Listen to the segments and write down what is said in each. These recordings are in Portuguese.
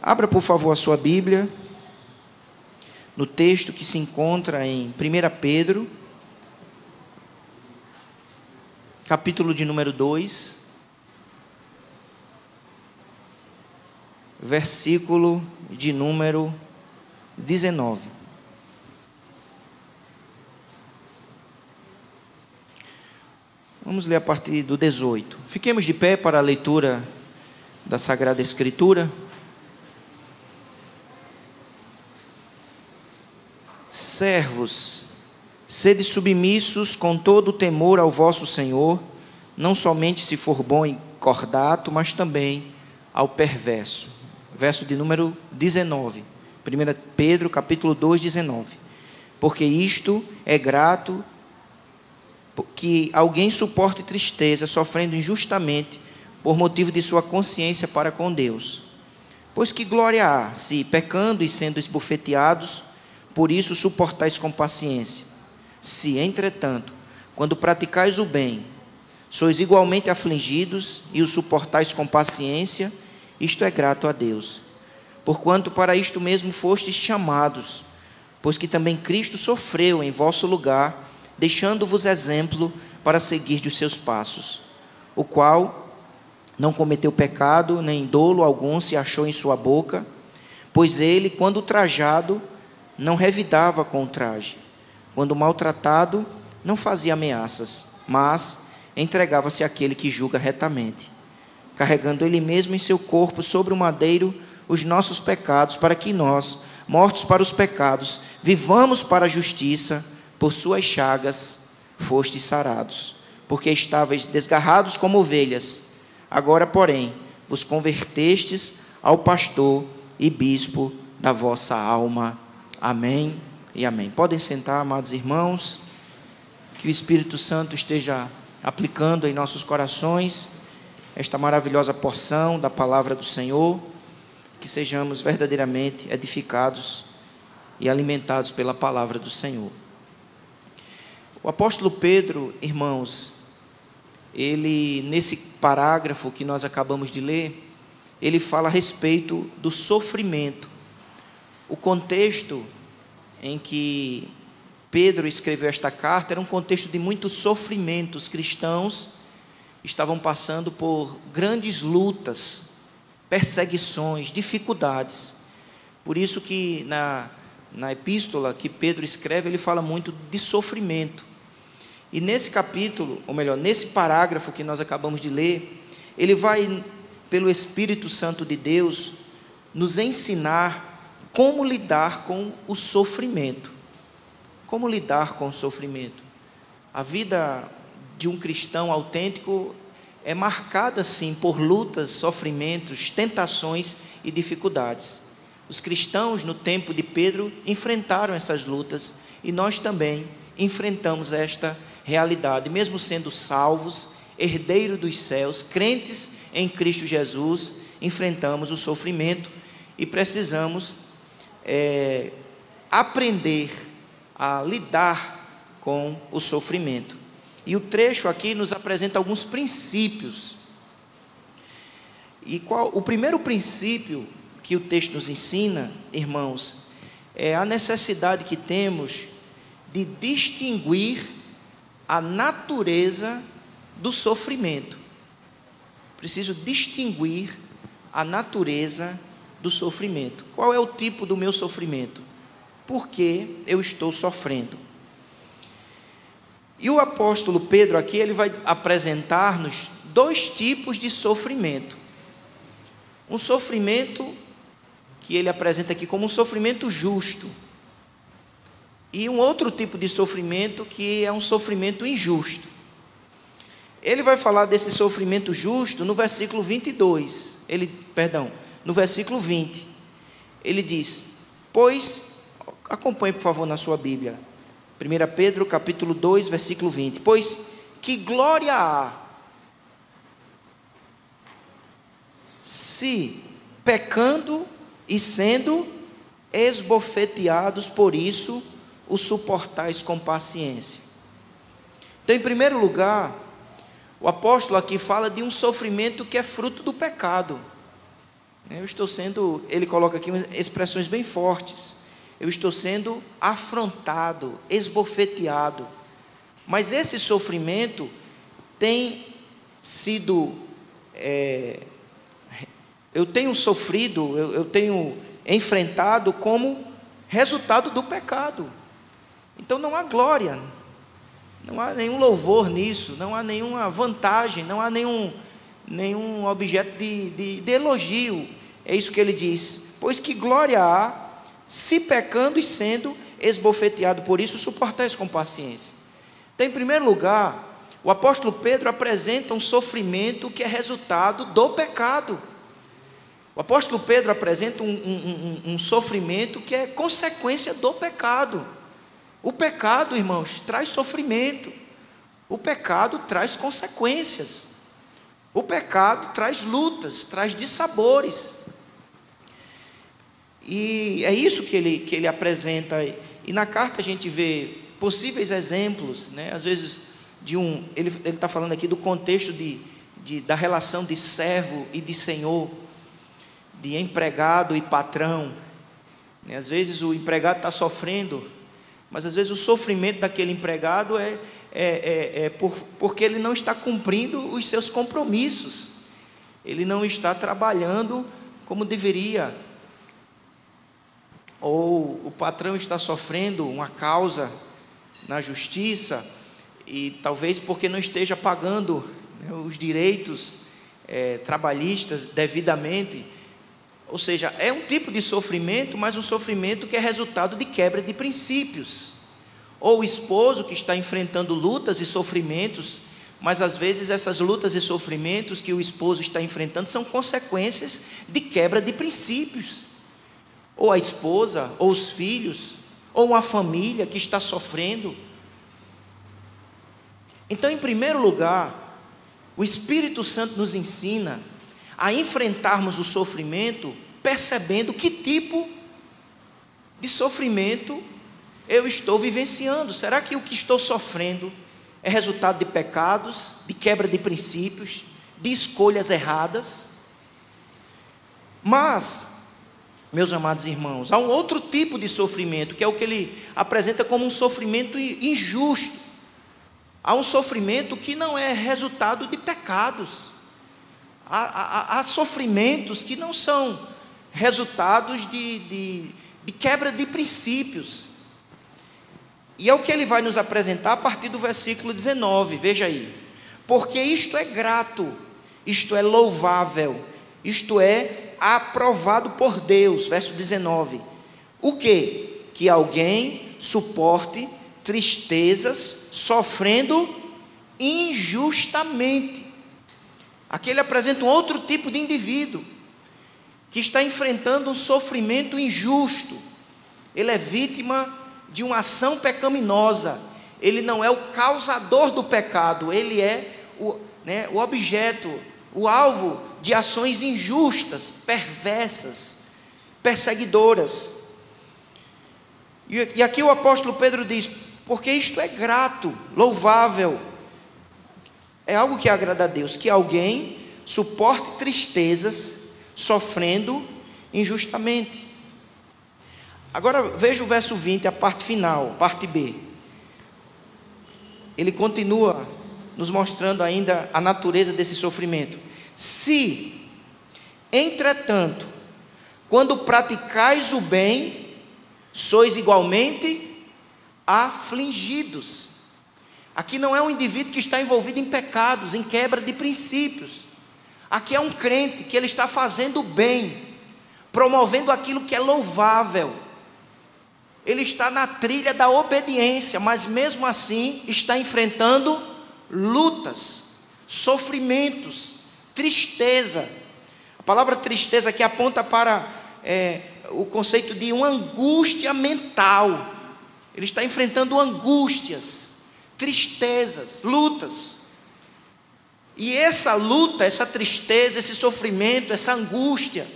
Abra, por favor, a sua Bíblia, no texto que se encontra em 1 Pedro, capítulo de número 2, versículo de número 19. Vamos ler a partir do 18. Fiquemos de pé para a leitura da Sagrada Escritura. Servos, sede submissos com todo o temor ao vosso Senhor, não somente se for bom e cordato, mas também ao perverso. Verso de número 19. 1 Pedro, capítulo 2, 19. Porque isto é grato, que alguém suporte tristeza, sofrendo injustamente, por motivo de sua consciência para com Deus. Pois que glória há, se pecando e sendo esbofeteados, por isso suportais com paciência. Se, entretanto, quando praticais o bem, sois igualmente afligidos e o suportais com paciência, isto é grato a Deus. Porquanto para isto mesmo fostes chamados, pois que também Cristo sofreu em vosso lugar, deixando-vos exemplo para seguir os seus passos, o qual não cometeu pecado, nem dolo algum se achou em sua boca, pois ele, quando trajado, não revidava com o traje, quando maltratado, não fazia ameaças, mas entregava-se àquele que julga retamente, carregando ele mesmo em seu corpo sobre o madeiro os nossos pecados, para que nós, mortos para os pecados, vivamos para a justiça. Por suas chagas fostes sarados, porque estavais desgarrados como ovelhas. Agora, porém, vos convertestes ao pastor e bispo da vossa alma. Amém e amém. Podem sentar, amados irmãos. Que o Espírito Santo esteja aplicando em nossos corações esta maravilhosa porção da palavra do Senhor. Que sejamos verdadeiramente edificados e alimentados pela palavra do Senhor. O apóstolo Pedro, irmãos, ele, nesse parágrafo que nós acabamos de ler, ele fala a respeito do sofrimento. O contexto em que Pedro escreveu esta carta era um contexto de muito sofrimento. Os cristãos estavam passando por grandes lutas, perseguições, dificuldades. Por isso que na epístola que Pedro escreve, ele fala muito de sofrimento. E nesse capítulo, ou melhor, nesse parágrafo que nós acabamos de ler, ele vai, pelo Espírito Santo de Deus, nos ensinar como lidar com o sofrimento. Como lidar com o sofrimento. A vida de um cristão autêntico é marcada, sim, por lutas, sofrimentos, tentações e dificuldades. Os cristãos, no tempo de Pedro, enfrentaram essas lutas, e nós também enfrentamos esta realidade, mesmo sendo salvos, herdeiros dos céus, crentes em Cristo Jesus, enfrentamos o sofrimento e precisamos aprender a lidar com o sofrimento. E o trecho aqui nos apresenta alguns princípios. E o primeiro princípio que o texto nos ensina, irmãos, é a necessidade que temos de distinguir a natureza do sofrimento. Preciso distinguir a natureza do sofrimento. Qual é o tipo do meu sofrimento? Por que eu estou sofrendo? E o apóstolo Pedro aqui, ele vai apresentar-nos dois tipos de sofrimento. Um sofrimento que ele apresenta aqui como um sofrimento justo. E um outro tipo de sofrimento que é um sofrimento injusto. Ele vai falar desse sofrimento justo no versículo 22. No versículo 20. Ele diz, pois, acompanhe por favor na sua Bíblia. 1 Pedro capítulo 2, versículo 20. Pois que glória há se pecando e sendo esbofeteados por isso, o suportais com paciência. Então, em primeiro lugar, o apóstolo aqui fala de um sofrimento que é fruto do pecado. Eu estou sendo, ele coloca aqui expressões bem fortes. Eu estou sendo afrontado, esbofeteado. Mas esse sofrimento tem sido, eu tenho sofrido, eu tenho enfrentado como resultado do pecado. Então não há glória, não há nenhum louvor nisso, não há nenhuma vantagem, não há nenhum objeto de elogio. É isso que ele diz: pois que glória há, se pecando e sendo esbofeteado por isso, suportais com paciência. Então, em primeiro lugar, o apóstolo Pedro apresenta um sofrimento que é resultado do pecado. O apóstolo Pedro apresenta um sofrimento que é consequência do pecado. O pecado, irmãos, traz sofrimento. O pecado traz consequências. O pecado traz lutas, traz dissabores. E é isso que ele apresenta. E na carta a gente vê possíveis exemplos, né? Às vezes, ele está falando aqui do contexto da relação de servo e de senhor, de empregado e patrão. Às vezes o empregado está sofrendo, mas às vezes o sofrimento daquele empregado porque ele não está cumprindo os seus compromissos, ele não está trabalhando como deveria, ou o patrão está sofrendo uma causa na justiça, e talvez porque não esteja pagando, né, os direitos trabalhistas devidamente. Ou seja, é um tipo de sofrimento, mas um sofrimento que é resultado de quebra de princípios. Ou o esposo que está enfrentando lutas e sofrimentos, mas às vezes essas lutas e sofrimentos que o esposo está enfrentando são consequências de quebra de princípios. Ou a esposa, ou os filhos, ou uma família que está sofrendo. Então, em primeiro lugar, o Espírito Santo nos ensina a enfrentarmos o sofrimento percebendo que tipo de sofrimento eu estou vivenciando. Será que o que estou sofrendo é resultado de pecados, de quebra de princípios, de escolhas erradas? Mas, meus amados irmãos, há um outro tipo de sofrimento, que é o que ele apresenta como um sofrimento injusto. Há um sofrimento que não é resultado de pecados. Há sofrimentos que não são resultados de quebra de princípios. E é o que ele vai nos apresentar a partir do versículo 19, veja aí. Porque isto é grato, isto é louvável, isto é aprovado por Deus. Verso 19. O quê? Que alguém suporte tristezas sofrendo injustamente. Aqui ele apresenta um outro tipo de indivíduo que está enfrentando um sofrimento injusto. Ele é vítima de uma ação pecaminosa. Ele não é o causador do pecado, ele é o objeto, o alvo de ações injustas, perversas, perseguidoras. E aqui o apóstolo Pedro diz: porque isto é grato, louvável, é algo que agrada a Deus, que alguém suporte tristezas sofrendo injustamente. Agora veja o verso 20, a parte final, parte B. Ele continua nos mostrando ainda a natureza desse sofrimento. Se, entretanto, quando praticais o bem, sois igualmente afligidos. Aqui não é um indivíduo que está envolvido em pecados, em quebra de princípios. Aqui é um crente que ele está fazendo o bem, promovendo aquilo que é louvável. Ele está na trilha da obediência, mas mesmo assim está enfrentando lutas, sofrimentos, tristeza. A palavra tristeza aqui aponta para o conceito de uma angústia mental. Ele está enfrentando angústias, tristezas, lutas. E essa luta, essa tristeza, esse sofrimento, essa angústia,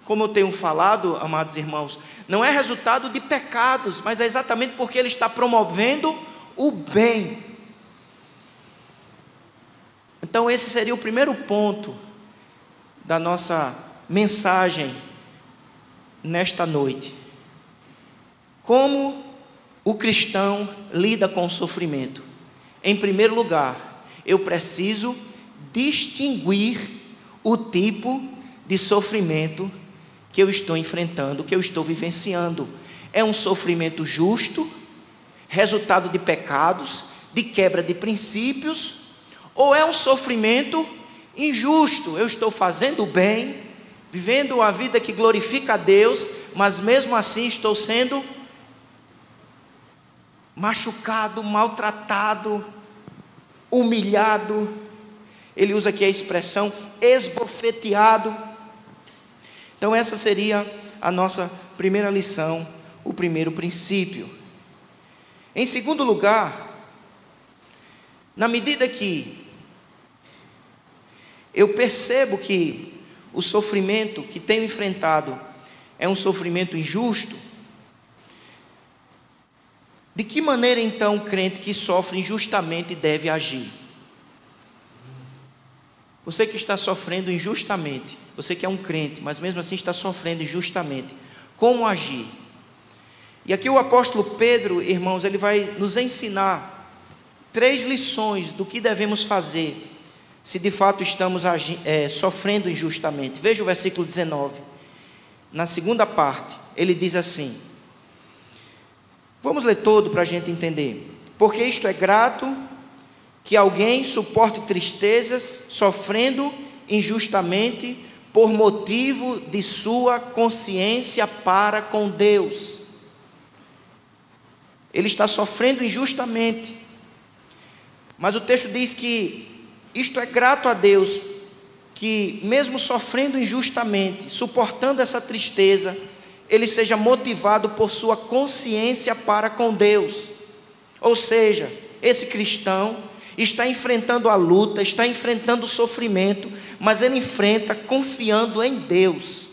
como eu tenho falado, amados irmãos, não é resultado de pecados, mas é exatamente porque ele está promovendo o bem. Então esse seria o primeiro ponto da nossa mensagem nesta noite. Como o cristão lida com o sofrimento? Em primeiro lugar, eu preciso distinguir o tipo de sofrimento que eu estou enfrentando, que eu estou vivenciando. É um sofrimento justo, resultado de pecados, de quebra de princípios, ou é um sofrimento injusto? Eu estou fazendo o bem, vivendo a vida que glorifica a Deus, mas mesmo assim estou sendo machucado, maltratado, humilhado. Ele usa aqui a expressão esbofeteado. Então essa seria a nossa primeira lição, o primeiro princípio. Em segundo lugar, na medida que eu percebo que o sofrimento que tenho enfrentado é um sofrimento injusto, de que maneira então o crente que sofre injustamente deve agir? Você que está sofrendo injustamente, você que é um crente, mas mesmo assim está sofrendo injustamente, como agir? E aqui o apóstolo Pedro, irmãos, ele vai nos ensinar 3 lições do que devemos fazer, se de fato estamos sofrendo injustamente. Veja o versículo 19, na segunda parte, ele diz assim, vamos ler todo para a gente entender. Porque isto é grato, que alguém suporte tristezas, sofrendo injustamente, por motivo de sua consciência para com Deus. Ele está sofrendo injustamente, mas o texto diz que isto é grato a Deus, que mesmo sofrendo injustamente, suportando essa tristeza, ele seja motivado por sua consciência para com Deus. Ou seja, esse cristão está enfrentando a luta, está enfrentando o sofrimento, mas ele enfrenta confiando em Deus,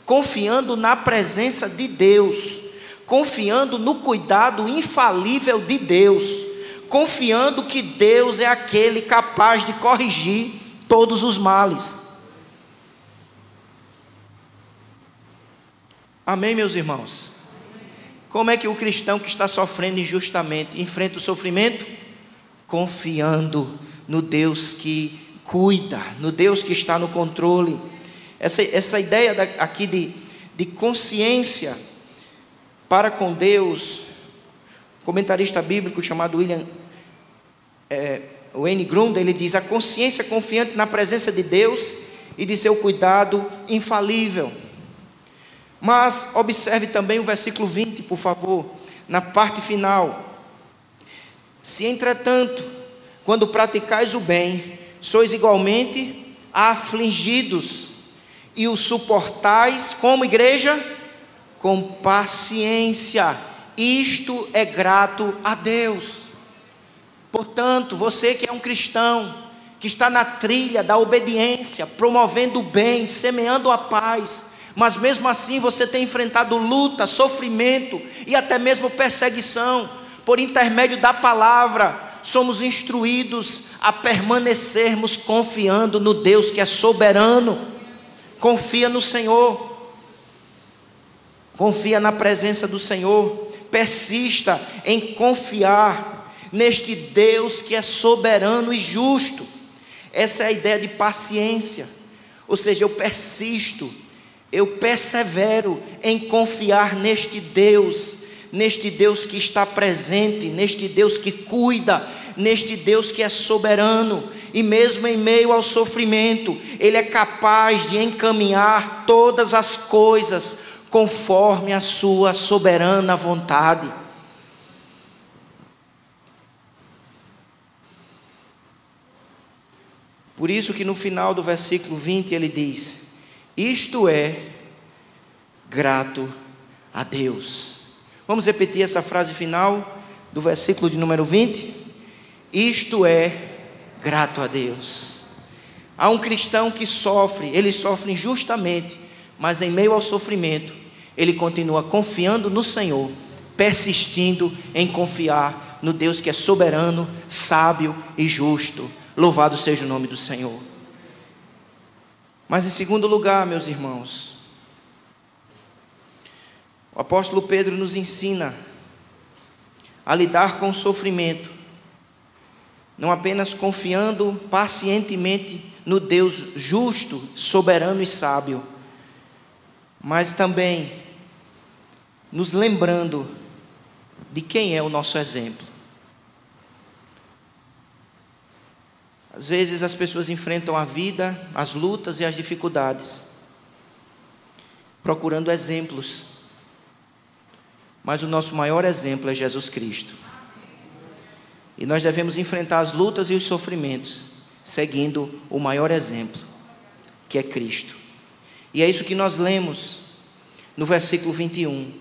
confiando na presença de Deus, confiando no cuidado infalível de Deus, confiando que Deus é aquele capaz de corrigir todos os males. Amém, meus irmãos? Como é que o cristão que está sofrendo injustamente enfrenta o sofrimento? Confiando no Deus que cuida, no Deus que está no controle. Essa ideia aqui de consciência para com Deus, comentarista bíblico chamado William Wayne Grudem, ele diz: a consciência confiante na presença de Deus e de seu cuidado infalível. Mas observe também o versículo 20, por favor, na parte final. Se entretanto, quando praticais o bem, sois igualmente afligidos, e o suportais como igreja? Com paciência. Isto é grato a Deus. Portanto, você que é um cristão, que está na trilha da obediência, promovendo o bem, semeando a paz, mas mesmo assim você tem enfrentado luta, sofrimento e até mesmo perseguição, por intermédio da palavra, somos instruídos a permanecermos confiando no Deus que é soberano. Confia no Senhor, confia na presença do Senhor, persista em confiar neste Deus que é soberano e justo. Essa é a ideia de paciência, ou seja, eu persisto, eu persevero em confiar neste Deus que está presente, neste Deus que cuida, neste Deus que é soberano, e mesmo em meio ao sofrimento, Ele é capaz de encaminhar todas as coisas conforme a sua soberana vontade. Por isso que no final do versículo 20 ele diz: isto é grato a Deus. Vamos repetir essa frase final do versículo de número 20? Isto é grato a Deus. Há um cristão que sofre, ele sofre injustamente, mas em meio ao sofrimento, ele continua confiando no Senhor, persistindo em confiar no Deus que é soberano, sábio e justo. Louvado seja o nome do Senhor. Mas em segundo lugar, meus irmãos, o apóstolo Pedro nos ensina a lidar com o sofrimento, não apenas confiando pacientemente no Deus justo, soberano e sábio, mas também nos lembrando de quem é o nosso exemplo. Às vezes as pessoas enfrentam a vida, as lutas e as dificuldades, procurando exemplos, mas o nosso maior exemplo é Jesus Cristo. E nós devemos enfrentar as lutas e os sofrimentos, seguindo o maior exemplo, que é Cristo. E é isso que nós lemos no versículo 21.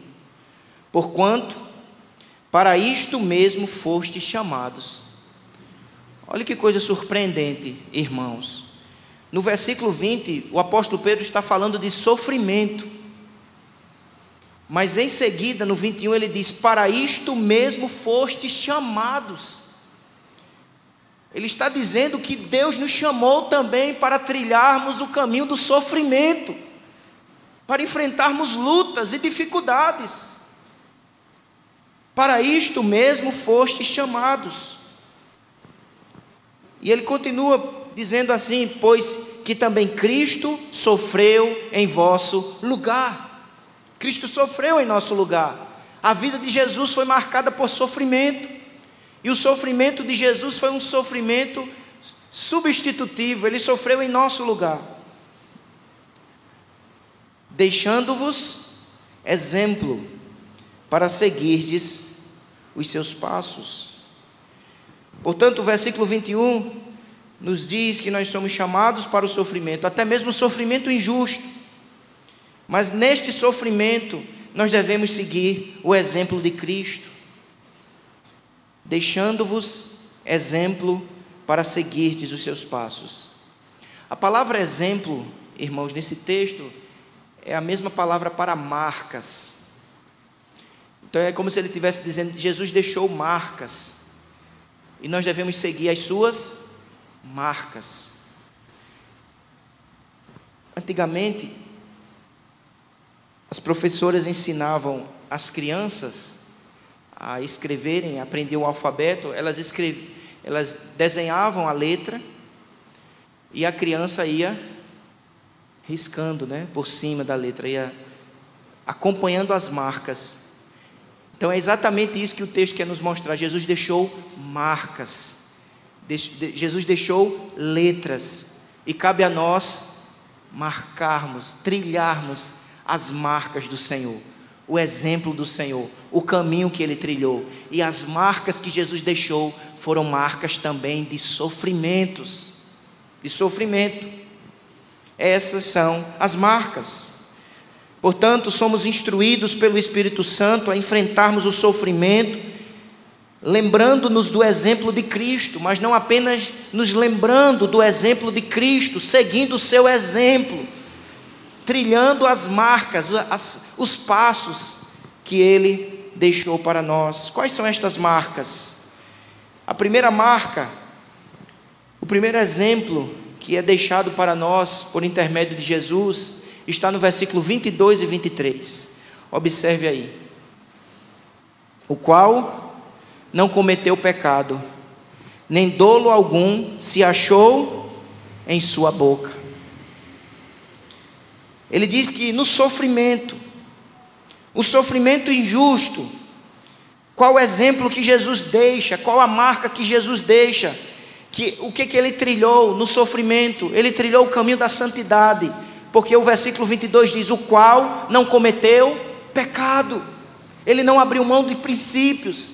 Porquanto, para isto mesmo fostes chamados. Olha que coisa surpreendente, irmãos. No versículo 20, o apóstolo Pedro está falando de sofrimento. Mas em seguida, no 21, ele diz: para isto mesmo fostes chamados. Ele está dizendo que Deus nos chamou também para trilharmos o caminho do sofrimento, para enfrentarmos lutas e dificuldades. Para isto mesmo fostes chamados. E ele continua dizendo assim: pois que também Cristo sofreu em vosso lugar. Cristo sofreu em nosso lugar. A vida de Jesus foi marcada por sofrimento. E o sofrimento de Jesus foi um sofrimento substitutivo. Ele sofreu em nosso lugar, deixando-vos exemplo para seguirdes os seus passos. Portanto, o versículo 21 nos diz que nós somos chamados para o sofrimento, até mesmo o sofrimento injusto. Mas neste sofrimento nós devemos seguir o exemplo de Cristo, deixando-vos exemplo para seguirdes os seus passos. A palavra exemplo, irmãos, nesse texto é a mesma palavra para marcas. Então é como se ele estivesse dizendo que Jesus deixou marcas, e nós devemos seguir as suas marcas. Antigamente, as professoras ensinavam as crianças a escreverem, a aprender o alfabeto. Elas desenhavam a letra e a criança ia riscando, por cima da letra, ia acompanhando as marcas. Então é exatamente isso que o texto quer nos mostrar. Jesus deixou marcas, Jesus deixou letras, e cabe a nós marcarmos, trilharmos as marcas do Senhor, o exemplo do Senhor, o caminho que Ele trilhou. E as marcas que Jesus deixou foram marcas também de sofrimentos, de sofrimento. Essas são as marcas. Portanto, somos instruídos pelo Espírito Santo a enfrentarmos o sofrimento, lembrando-nos do exemplo de Cristo, mas não apenas nos lembrando do exemplo de Cristo, seguindo o seu exemplo, trilhando as marcas, os passos que Ele deixou para nós. Quais são estas marcas? A primeira marca, o primeiro exemplo que é deixado para nós por intermédio de Jesus, está no versículo 22 e 23. Observe aí: o qual não cometeu pecado, nem dolo algum se achou em sua boca. Ele diz que no sofrimento, o sofrimento injusto, qual o exemplo que Jesus deixa, qual a marca que Jesus deixa, o que Ele trilhou no sofrimento? Ele trilhou o caminho da santidade, porque o versículo 22 diz: o qual não cometeu pecado. Ele não abriu mão de princípios,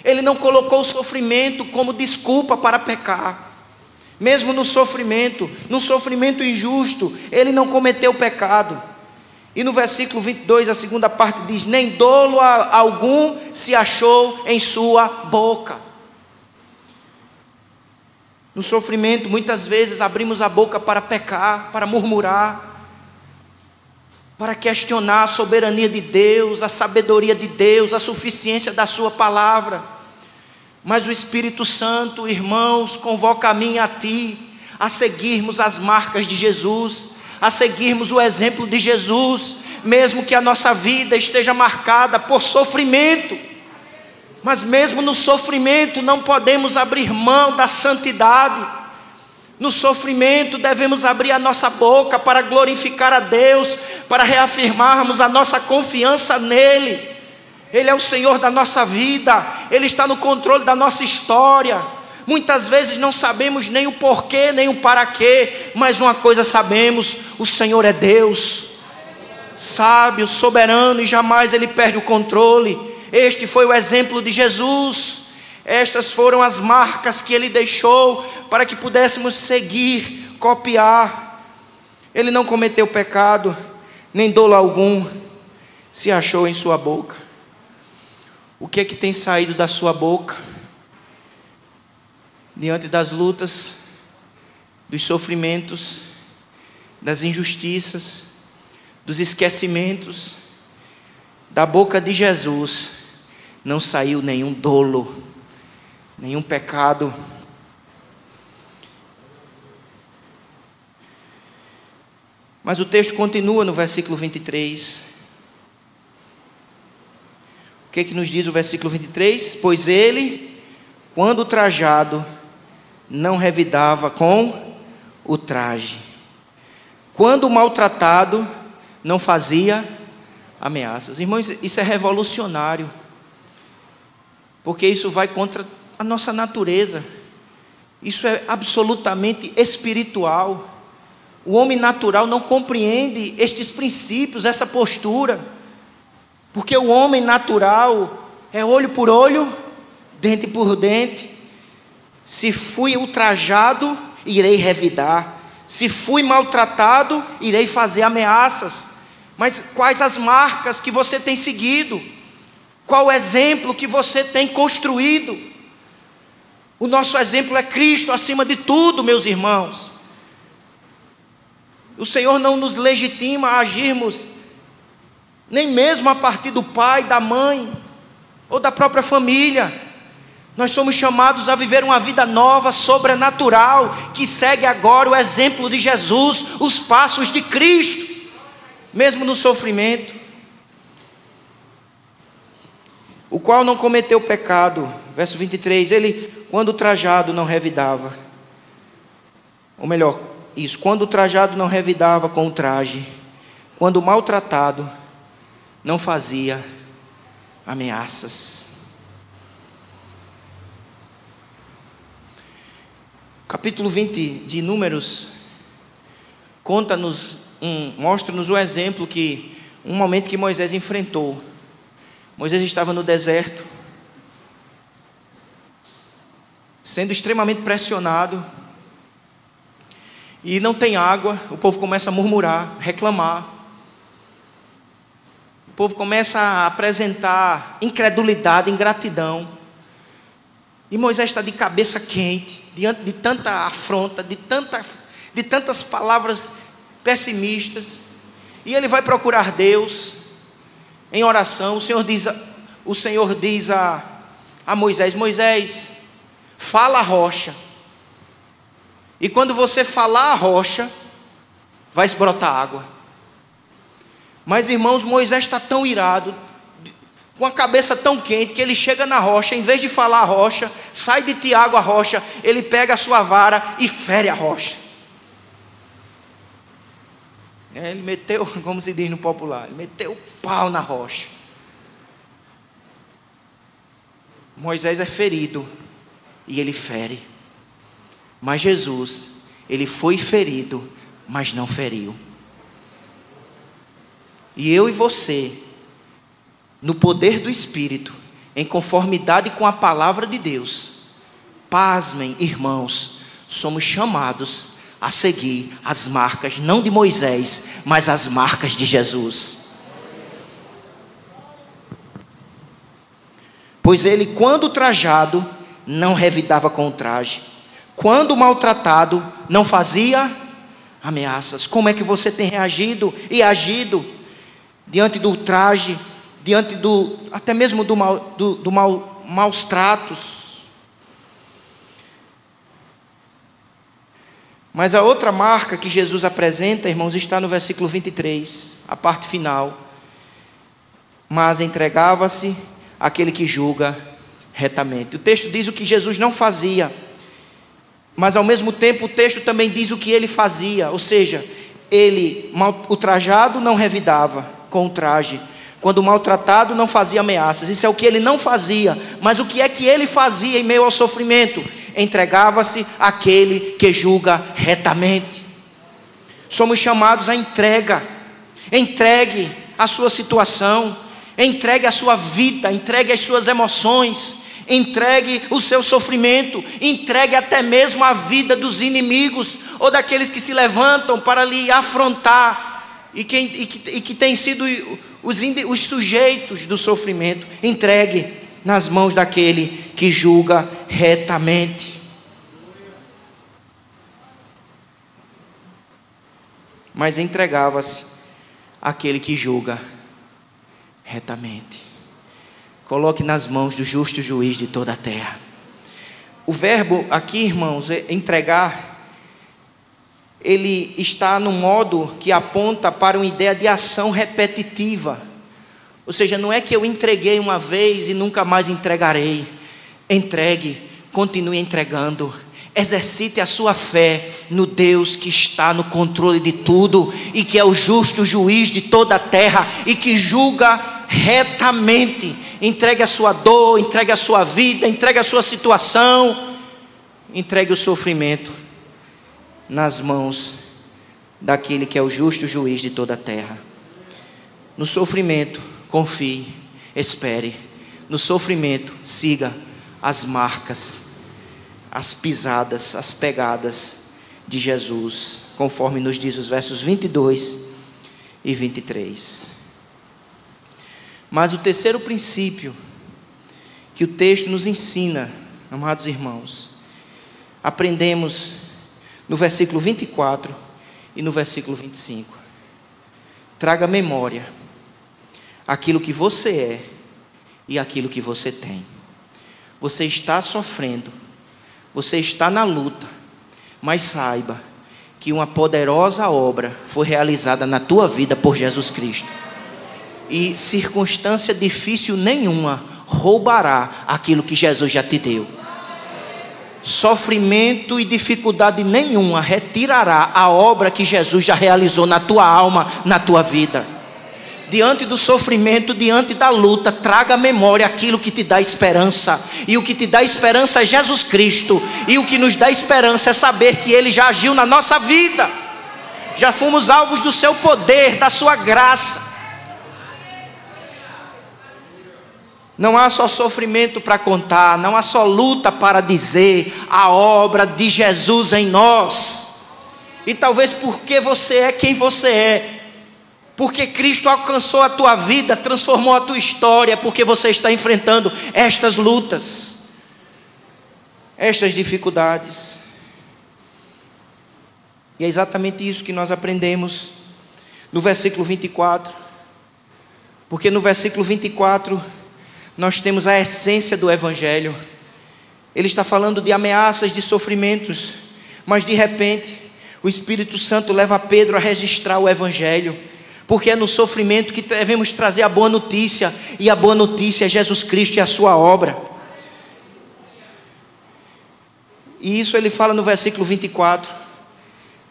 Ele não colocou o sofrimento como desculpa para pecar. Mesmo no sofrimento injusto, Ele não cometeu pecado. E no versículo 22, a segunda parte diz: nem dolo algum se achou em sua boca. No sofrimento, muitas vezes abrimos a boca para pecar, para murmurar, para questionar a soberania de Deus, a sabedoria de Deus, a suficiência da sua palavra. Mas o Espírito Santo, irmãos, convoca a mim e a ti a seguirmos as marcas de Jesus, a seguirmos o exemplo de Jesus, mesmo que a nossa vida esteja marcada por sofrimento. Mas mesmo no sofrimento não podemos abrir mão da santidade. No sofrimento devemos abrir a nossa boca para glorificar a Deus, para reafirmarmos a nossa confiança nele. Ele é o Senhor da nossa vida, Ele está no controle da nossa história. Muitas vezes não sabemos nem o porquê, nem o para quê, mas uma coisa sabemos: o Senhor é Deus, sábio, soberano, e jamais Ele perde o controle. Este foi o exemplo de Jesus. Estas foram as marcas que Ele deixou para que pudéssemos seguir, copiar. Ele não cometeu pecado, nem dolo algum se achou em sua boca. O que é que tem saído da sua boca? Diante das lutas, dos sofrimentos, das injustiças, dos esquecimentos, da boca de Jesus não saiu nenhum dolo, nenhum pecado. Mas o texto continua no versículo 23. O que nos diz o versículo 23? Pois ele, quando trajado, não revidava com o traje. Quando maltratado, não fazia ameaças. Irmãos, isso é revolucionário, porque isso vai contra a nossa natureza. Isso é absolutamente espiritual. O homem natural não compreende estes princípios, essa postura. Porque o homem natural é olho por olho, dente por dente. Se fui ultrajado, irei revidar. Se fui maltratado, irei fazer ameaças. Mas quais as marcas que você tem seguido? Qual o exemplo que você tem construído? O nosso exemplo é Cristo acima de tudo, meus irmãos. O Senhor não nos legitima a agirmos nem mesmo a partir do pai, da mãe, ou da própria família. Nós somos chamados a viver uma vida nova, sobrenatural, que segue agora o exemplo de Jesus, os passos de Cristo, mesmo no sofrimento. O qual não cometeu pecado, verso 23, ele, quando trajado, não revidava. Ou melhor, isso, quando trajado não revidava com o traje, quando maltratado, não fazia ameaças. Capítulo 20 de Números mostra-nos o exemplo que um momento que Moisés enfrentou. Moisés estava no deserto, sendo extremamente pressionado, e não tem água. O povo começa a murmurar, reclamar. O povo começa a apresentar incredulidade, ingratidão. E Moisés está de cabeça quente, diante de tanta afronta, de tantas palavras pessimistas. E ele vai procurar Deus em oração. O Senhor diz a Moisés: Moisés, fala a rocha. E quando você falar a rocha, vai brotar água. Mas, irmãos, Moisés está tão irado, com a cabeça tão quente, que ele chega na rocha, em vez de falar a rocha, sai de Tiago a rocha, ele pega a sua vara e fere a rocha. Ele meteu, como se diz no popular, ele meteu o pau na rocha. Moisés é ferido e ele fere. Mas Jesus, ele foi ferido, mas não feriu. E eu e você, no poder do Espírito, em conformidade com a palavra de Deus, pasmem, irmãos, somos chamados a seguir as marcas, não de Moisés, mas as marcas de Jesus. Pois ele, quando trajado, não revidava com o traje. Quando maltratado, não fazia ameaças. Como é que você tem reagido e agido diante do traje, diante até mesmo maus tratos? Mas a outra marca que Jesus apresenta, irmãos, está no versículo 23, a parte final. Mas entregava-se àquele que julga retamente. O texto diz o que Jesus não fazia, mas ao mesmo tempo o texto também diz o que ele fazia. Ou seja, ele, ultrajado, não revidava com o traje. Quando maltratado, não fazia ameaças. Isso é o que ele não fazia. Mas o que é que ele fazia em meio ao sofrimento? Entregava-se àquele que julga retamente. Somos chamados à entrega. Entregue a sua situação, entregue a sua vida, entregue as suas emoções, entregue o seu sofrimento, entregue até mesmo a vida dos inimigos ou daqueles que se levantam para lhe afrontar e que têm sido os sujeitos do sofrimento. Entregue nas mãos daquele que julga retamente. Mas entregava-se àquele que julga retamente. Coloque nas mãos do justo juiz de toda a terra. O verbo aqui, irmãos, entregar, ele está no modo que aponta para uma ideia de ação repetitiva. Ou seja, não é que eu entreguei uma vez e nunca mais entregarei. Entregue, continue entregando. Exercite a sua fé no Deus que está no controle de tudo e que é o justo juiz de toda a terra e que julga retamente. Entregue a sua dor, entregue a sua vida, entregue a sua situação, entregue o sofrimento nas mãos daquele que é o justo juiz de toda a terra. No sofrimento, confie, espere. No sofrimento, siga as marcas, as pisadas, as pegadas de Jesus, conforme nos diz os versos 22 e 23. Mas o terceiro princípio que o texto nos ensina, amados irmãos, aprendemos no versículo 24 e no versículo 25. Traga à memória aquilo que você é e aquilo que você tem. Você está sofrendo, você está na luta, mas saiba que uma poderosa obra foi realizada na tua vida por Jesus Cristo. E circunstância difícil nenhuma roubará aquilo que Jesus já te deu. Sofrimento e dificuldade nenhuma retirará a obra que Jesus já realizou na tua alma, na tua vida. Diante do sofrimento, diante da luta, traga à memória aquilo que te dá esperança. E o que te dá esperança é Jesus Cristo. E o que nos dá esperança é saber que Ele já agiu na nossa vida. Já fomos alvos do seu poder, da sua graça. Não há só sofrimento para contar, não há só luta para dizer a obra de Jesus em nós. E talvez porque você é quem você é, porque Cristo alcançou a tua vida, transformou a tua história, porque você está enfrentando estas lutas, estas dificuldades. E é exatamente isso que nós aprendemos no versículo 24. Porque no versículo 24 nós temos a essência do Evangelho. Ele está falando de ameaças, de sofrimentos, mas de repente o Espírito Santo leva Pedro a registrar o Evangelho, porque é no sofrimento que devemos trazer a boa notícia, e a boa notícia é Jesus Cristo e a sua obra. E isso ele fala no versículo 24,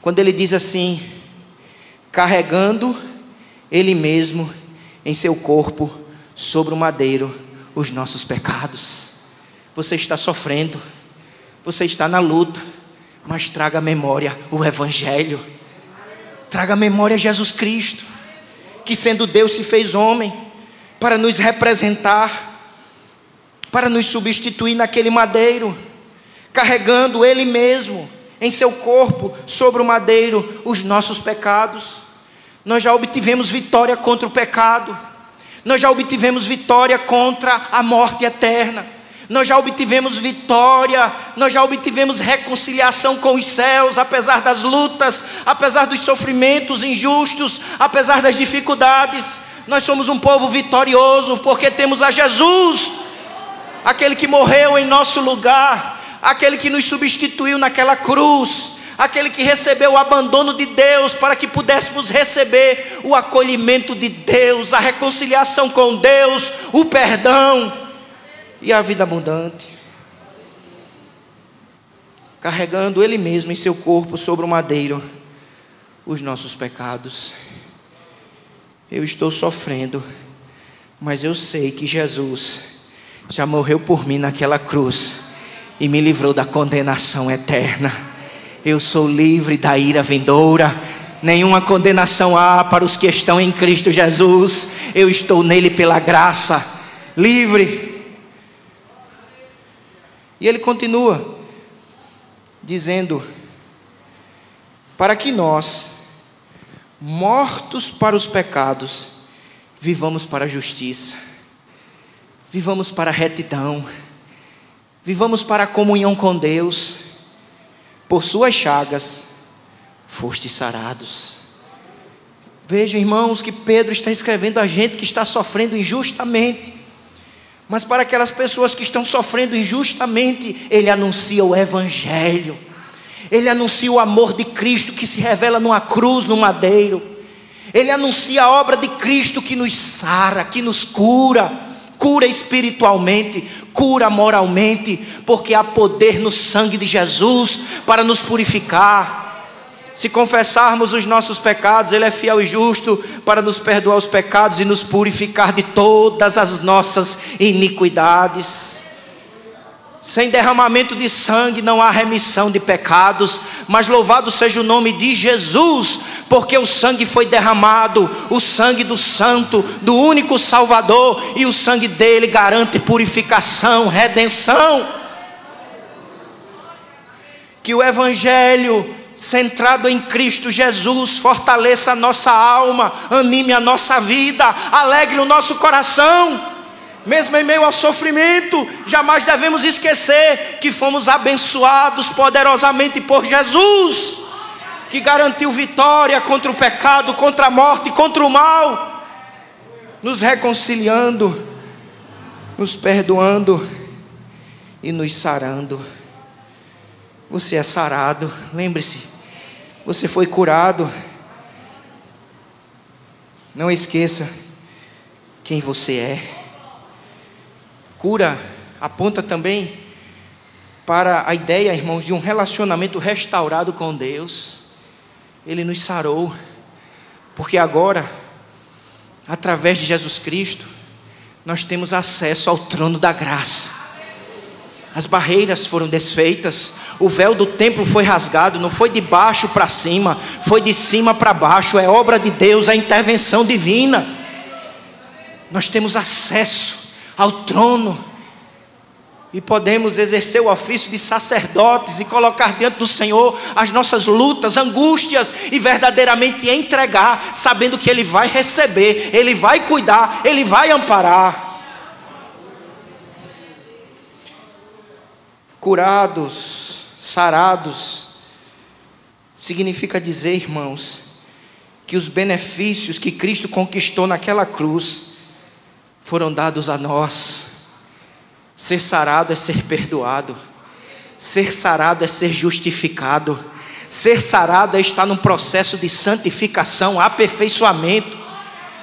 quando ele diz assim: carregando Ele mesmo em seu corpo sobre o madeiro os nossos pecados. Você está sofrendo, você está na luta, mas traga à memória o Evangelho. Traga à memória Jesus Cristo, que sendo Deus se fez homem para nos representar, para nos substituir naquele madeiro, carregando Ele mesmo em seu corpo sobre o madeiro os nossos pecados. Nós já obtivemos vitória contra o pecado, nós já obtivemos vitória contra a morte eterna, nós já obtivemos vitória, nós já obtivemos reconciliação com os céus, apesar das lutas, apesar dos sofrimentos injustos, apesar das dificuldades. Nós somos um povo vitorioso, porque temos a Jesus, aquele que morreu em nosso lugar, aquele que nos substituiu naquela cruz, aquele que recebeu o abandono de Deus para que pudéssemos receber o acolhimento de Deus, a reconciliação com Deus, o perdão e a vida abundante. Carregando Ele mesmo em seu corpo sobre o madeiro os nossos pecados. Eu estou sofrendo, mas eu sei que Jesus já morreu por mim naquela cruz e me livrou da condenação eterna. Eu sou livre da ira vindoura. Nenhuma condenação há para os que estão em Cristo Jesus. Eu estou nele pela graça, livre. E ele continua dizendo: para que nós, mortos para os pecados, vivamos para a justiça, vivamos para a retidão, vivamos para a comunhão com Deus. Por suas chagas fostes sarados. Vejam, irmãos, que Pedro está escrevendo a gente que está sofrendo injustamente. Mas para aquelas pessoas que estão sofrendo injustamente, ele anuncia o Evangelho. Ele anuncia o amor de Cristo que se revela numa cruz, no madeiro. Ele anuncia a obra de Cristo que nos sara, que nos cura. Cura espiritualmente, cura moralmente, porque há poder no sangue de Jesus para nos purificar. Se confessarmos os nossos pecados, Ele é fiel e justo para nos perdoar os pecados e nos purificar de todas as nossas iniquidades. Sem derramamento de sangue não há remissão de pecados, mas louvado seja o nome de Jesus, porque o sangue foi derramado, o sangue do Santo, do único Salvador, e o sangue dele garante purificação, redenção. Que o Evangelho centrado em Cristo Jesus fortaleça a nossa alma, anime a nossa vida, alegre o nosso coração. Mesmo em meio ao sofrimento, jamais devemos esquecer que fomos abençoados poderosamente por Jesus, que garantiu vitória contra o pecado, contra a morte, contra o mal, nos reconciliando, nos perdoando e nos sarando. Você é sarado, lembre-se, você foi curado. Não esqueça quem você é. Cura aponta também para a ideia, irmãos, de um relacionamento restaurado com Deus. Ele nos sarou, porque agora, através de Jesus Cristo, nós temos acesso ao trono da graça. As barreiras foram desfeitas, o véu do templo foi rasgado, não foi de baixo para cima, foi de cima para baixo. É obra de Deus, a intervenção divina. Nós temos acesso ao trono e podemos exercer o ofício de sacerdotes e colocar diante do Senhor as nossas lutas, angústias, e verdadeiramente entregar, sabendo que Ele vai receber, Ele vai cuidar, Ele vai amparar. Curados, sarados, significa dizer, irmãos, que os benefícios que Cristo conquistou naquela cruz foram dados a nós. Ser sarado é ser perdoado, ser sarado é ser justificado, ser sarado é estar num processo de santificação, aperfeiçoamento.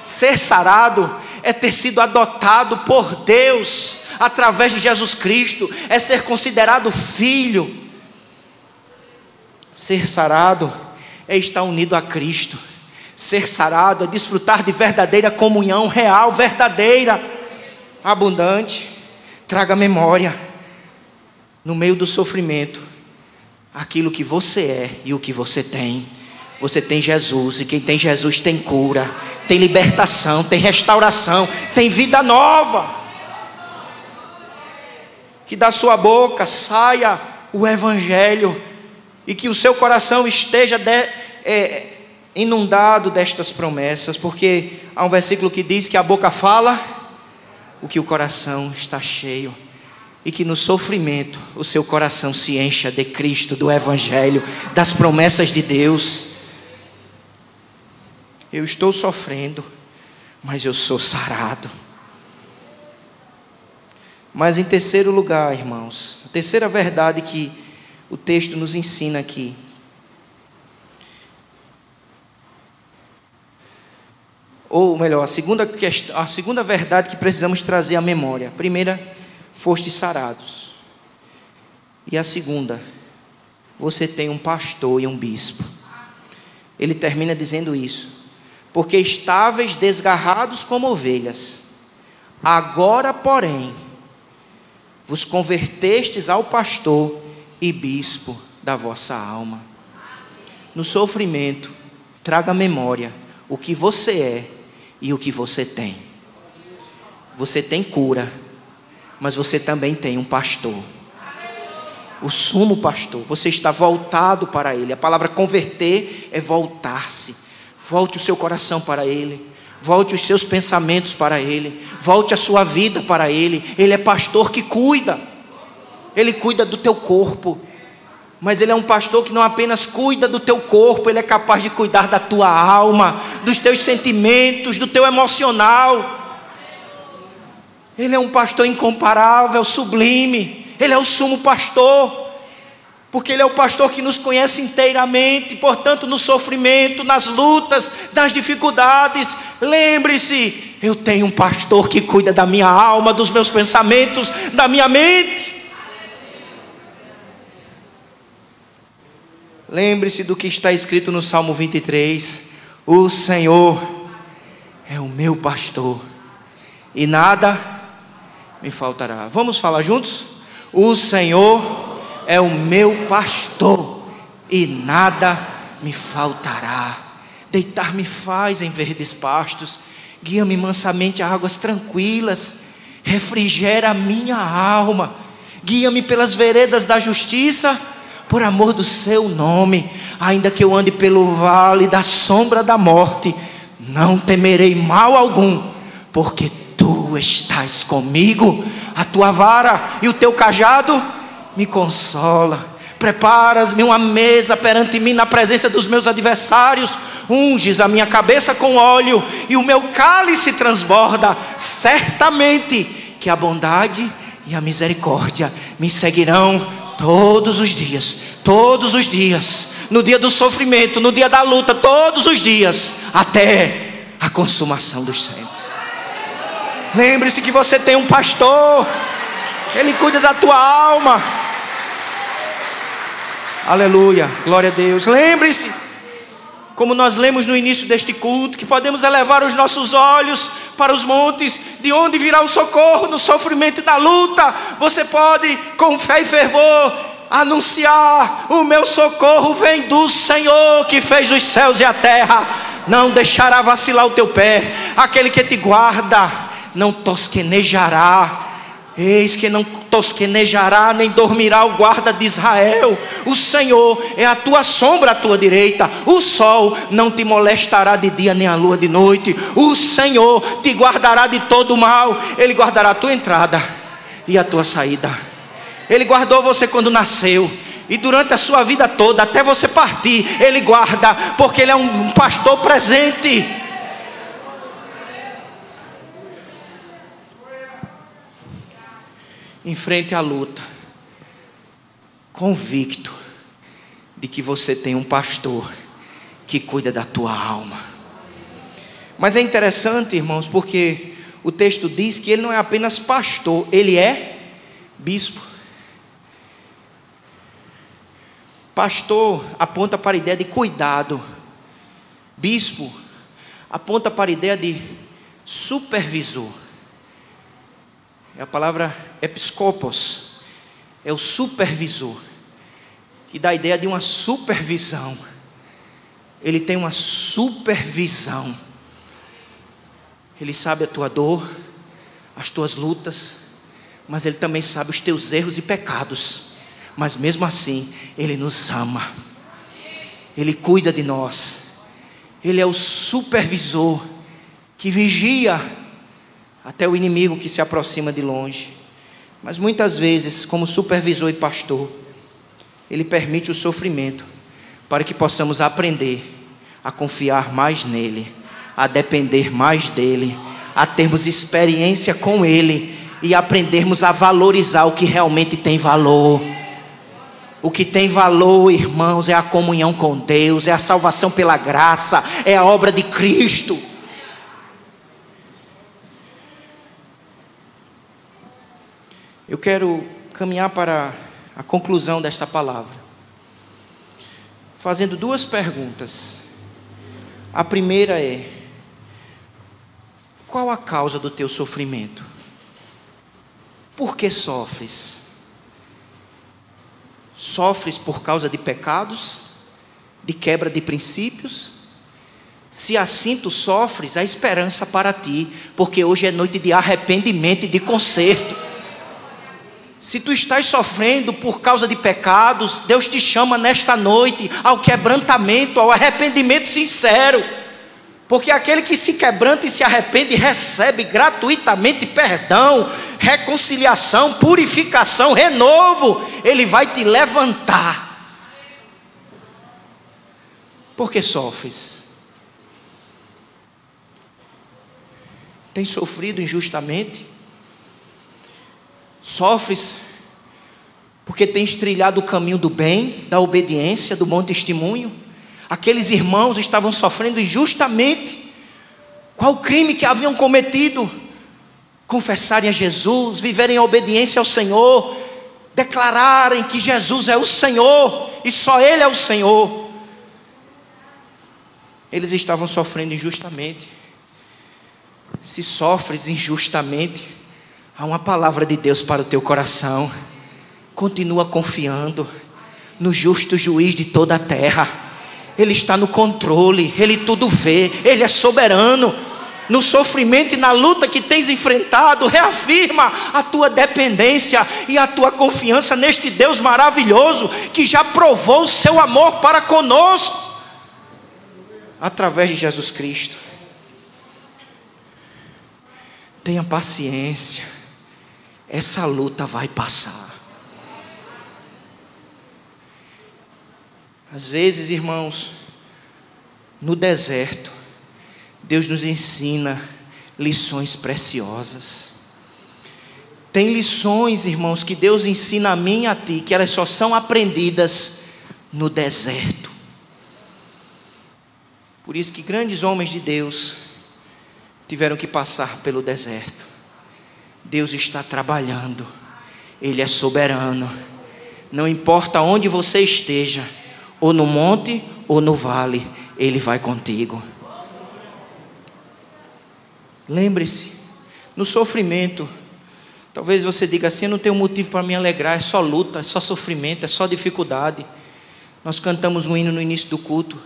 Ser sarado é ter sido adotado por Deus através de Jesus Cristo, é ser considerado filho. Ser sarado é estar unido a Cristo. Ser sarado é desfrutar de verdadeira comunhão real, verdadeira, abundante. Traga memória, no meio do sofrimento, aquilo que você é e o que você tem. Você tem Jesus, e quem tem Jesus tem cura, tem libertação, tem restauração, tem vida nova. Que da sua boca saia o Evangelho, e que o seu coração esteja inundado destas promessas, porque há um versículo que diz que a boca fala o que o coração está cheio, e que no sofrimento o seu coração se encha de Cristo, do Evangelho, das promessas de Deus. Eu estou sofrendo, mas eu sou sarado. Mas em terceiro lugar, irmãos, a terceira verdade que o texto nos ensina aqui Ou melhor, a segunda verdade que precisamos trazer à memória. A primeira, fostes sarados. E a segunda, você tem um pastor e um bispo. Ele termina dizendo isso. Porque estáveis desgarrados como ovelhas, agora, porém, vos convertestes ao pastor e bispo da vossa alma. No sofrimento, traga à memória o que você é e o que você tem. Você tem cura, mas você também tem um pastor. O sumo pastor. Você está voltado para ele. A palavra converter é voltar-se. Volte o seu coração para ele. Volte os seus pensamentos para ele. Volte a sua vida para ele. Ele é pastor que cuida. Ele cuida do teu corpo. Mas ele é um pastor que não apenas cuida do teu corpo. Ele é capaz de cuidar da tua alma, dos teus sentimentos, do teu emocional. Ele é um pastor incomparável, sublime. Ele é o sumo pastor. Porque ele é o pastor que nos conhece inteiramente. Portanto, no sofrimento, nas lutas, nas dificuldades, lembre-se, eu tenho um pastor que cuida da minha alma, dos meus pensamentos, da minha mente. Lembre-se do que está escrito no Salmo 23. O Senhor é o meu pastor e nada me faltará. Vamos falar juntos? O Senhor é o meu pastor e nada me faltará. Deitar-me faz em verdes pastos, guia-me mansamente a águas tranquilas, refrigera a minha alma, guia-me pelas veredas da justiça, por amor do seu nome. Ainda que eu ande pelo vale da sombra da morte, não temerei mal algum, porque tu estás comigo. A tua vara e o teu cajado me consola. Preparas-me uma mesa perante mim na presença dos meus adversários. Unges a minha cabeça com óleo e o meu cálice transborda. Certamente que a bondade e a misericórdia me seguirão todos os dias, no dia do sofrimento, no dia da luta, todos os dias, até a consumação dos tempos. Lembre-se que você tem um pastor, ele cuida da tua alma. Aleluia, glória a Deus. Lembre-se, como nós lemos no início deste culto, que podemos elevar os nossos olhos para os montes, de onde virá o socorro no sofrimento e na luta. Você pode, com fé e fervor, anunciar: o meu socorro vem do Senhor, que fez os céus e a terra. Não deixará vacilar o teu pé. Aquele que te guarda não tosquenejará. Eis que não tosquenejará, nem dormirá o guarda de Israel. O Senhor é a tua sombra à tua direita. O sol não te molestará de dia, nem a lua de noite. O Senhor te guardará de todo mal. Ele guardará a tua entrada e a tua saída. Ele guardou você quando nasceu, e durante a sua vida toda, até você partir, Ele guarda, porque Ele é um pastor presente. Enfrente a luta, convicto de que você tem um pastor que cuida da tua alma. Mas é interessante, irmãos, porque o texto diz que ele não é apenas pastor, ele é bispo. Pastor aponta para a ideia de cuidado. Bispo aponta para a ideia de supervisor. É a palavra episcopos, é o supervisor, que dá a ideia de uma supervisão. Ele tem uma supervisão. Ele sabe a tua dor, as tuas lutas, mas Ele também sabe os teus erros e pecados. Mas mesmo assim, Ele nos ama. Ele cuida de nós. Ele é o supervisor que vigia até o inimigo que se aproxima de longe. Mas muitas vezes, como supervisor e pastor, Ele permite o sofrimento para que possamos aprender a confiar mais nele, a depender mais dele, a termos experiência com ele e aprendermos a valorizar o que realmente tem valor. O que tem valor, irmãos, é a comunhão com Deus, é a salvação pela graça, é a obra de Cristo. Eu quero caminhar para a conclusão desta palavra, fazendo duas perguntas. A primeira é: qual a causa do teu sofrimento? Por que sofres? Sofres por causa de pecados, de quebra de princípios? Se assim tu sofres, há esperança para ti, porque hoje é noite de arrependimento e de conserto. Se tu estás sofrendo por causa de pecados, Deus te chama nesta noite ao quebrantamento, ao arrependimento sincero. Porque aquele que se quebranta e se arrepende recebe gratuitamente perdão, reconciliação, purificação, renovo. Ele vai te levantar. Por que sofres? Tens sofrido injustamente? Sofres porque tens trilhado o caminho do bem, da obediência, do bom testemunho? Aqueles irmãos estavam sofrendo injustamente. Qual o crime que haviam cometido? Confessarem a Jesus, viverem a obediência ao Senhor, declararem que Jesus é o Senhor e só Ele é o Senhor. Eles estavam sofrendo injustamente. Se sofres injustamente, há uma palavra de Deus para o teu coração. Continua confiando no justo juiz de toda a terra. Ele está no controle, Ele tudo vê, Ele é soberano. No sofrimento e na luta que tens enfrentado, reafirma a tua dependência e a tua confiança neste Deus maravilhoso, que já provou o seu amor para conosco, através de Jesus Cristo. Tenha paciência, essa luta vai passar. Às vezes, irmãos, no deserto, Deus nos ensina lições preciosas. Tem lições, irmãos, que Deus ensina a mim e a ti, que elas só são aprendidas no deserto. Por isso que grandes homens de Deus tiveram que passar pelo deserto. Deus está trabalhando, Ele é soberano. Não importa onde você esteja, ou no monte ou no vale, Ele vai contigo. Lembre-se, no sofrimento, talvez você diga assim: eu não tenho motivo para me alegrar, é só luta, é só sofrimento, é só dificuldade. Nós cantamos um hino no início do culto,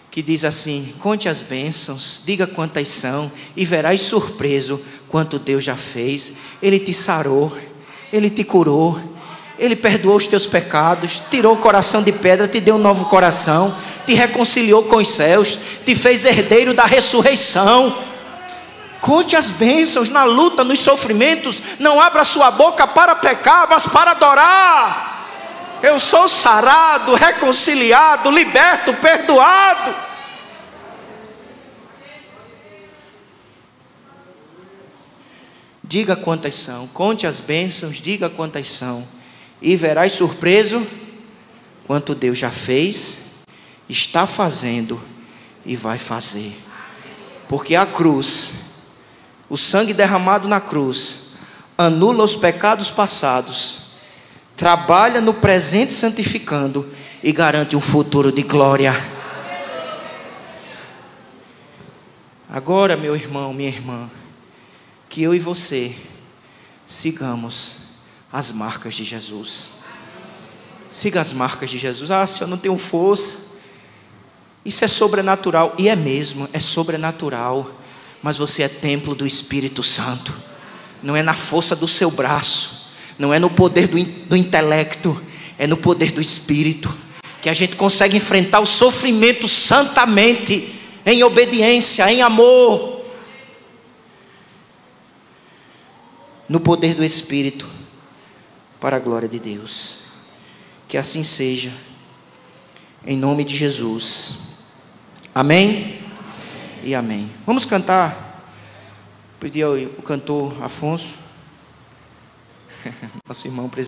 que diz assim: conte as bênçãos, diga quantas são, e verás surpreso quanto Deus já fez. Ele te sarou, Ele te curou, Ele perdoou os teus pecados, tirou o coração de pedra, te deu um novo coração, te reconciliou com os céus, te fez herdeiro da ressurreição. Conte as bênçãos na luta, nos sofrimentos. Não abra sua boca para pecar, mas para adorar. Eu sou sarado, reconciliado, liberto, perdoado. Diga quantas são, conte as bênçãos, diga quantas são, e verás surpreso quanto Deus já fez, está fazendo e vai fazer. Porque a cruz, o sangue derramado na cruz, anula os pecados passados, trabalha no presente santificando e garante um futuro de glória. Agora, meu irmão, minha irmã, que eu e você sigamos as marcas de Jesus. Siga as marcas de Jesus. Ah, se eu não tenho força, isso é sobrenatural. E é mesmo, é sobrenatural. Mas você é templo do Espírito Santo. Não é na força do seu braço, não é no poder do intelecto, é no poder do Espírito, que a gente consegue enfrentar o sofrimento santamente, em obediência, em amor, no poder do Espírito, para a glória de Deus. Que assim seja, em nome de Jesus. Amém e amém. Vamos cantar. Pedir ao cantor Afonso, nosso irmão presidente.